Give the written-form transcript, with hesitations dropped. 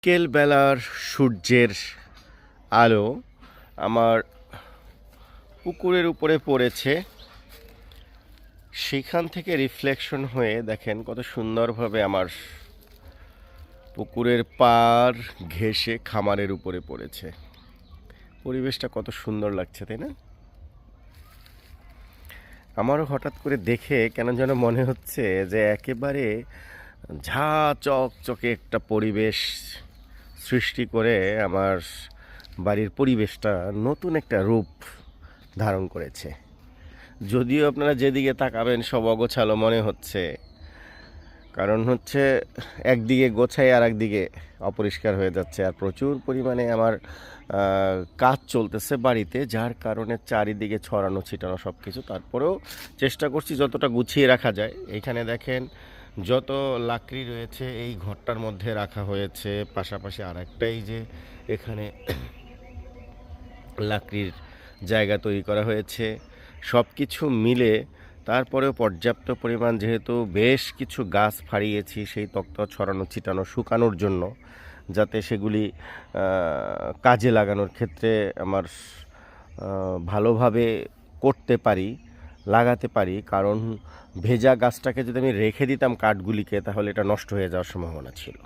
বিকেল বেলার সূর্যের আলো আমার পুকুরের উপরে পড়েছে, সেখান থেকে রিফ্লেকশন হয়ে দেখেন কত সুন্দরভাবে আমার পুকুরের পাড় ঘেঁষে খামারের উপরে পড়েছে। পরিবেশটা কত সুন্দর লাগছে, তাই না? আমারও হঠাৎ করে দেখে কেন যেন মনে হচ্ছে যে একেবারে ঝা চকচকে একটা পরিবেশ সৃষ্টি করে আমার বাড়ির পরিবেশটা নতুন একটা রূপ ধারণ করেছে। যদিও আপনারা যেদিকে তাকাবেন সব অগোছালো মনে হচ্ছে, কারণ হচ্ছে একদিকে গোছাই আর একদিকে অপরিষ্কার হয়ে যাচ্ছে। আর প্রচুর পরিমাণে আমার কাজ চলতেছে বাড়িতে, যার কারণে চারিদিকে ছড়ানো ছিটানো সব কিছু। তারপরেও চেষ্টা করছি যতটা গুছিয়ে রাখা যায়। এইখানে দেখেন যত লাকড়ি রয়েছে এই ঘরটার মধ্যে রাখা হয়েছে, পাশাপাশি আর একটাই যে এখানে লাকড়ির জায়গা তৈরি করা হয়েছে। সব কিছু মিলে তারপরেও পর্যাপ্ত পরিমাণ, যেহেতু বেশ কিছু গাছ ফাড়িয়েছি সেই তক্তা ছড়ানো ছিটানো শুকানোর জন্য, যাতে সেগুলি কাজে লাগানোর ক্ষেত্রে আমার ভালোভাবে করতে পারি, লাগাতে পারি। কারণ ভেজা গাছটাকে যদি আমি রেখে দিতাম কাঠগুলিকে, তাহলে এটা নষ্ট হয়ে যাওয়ার সম্ভাবনা ছিল।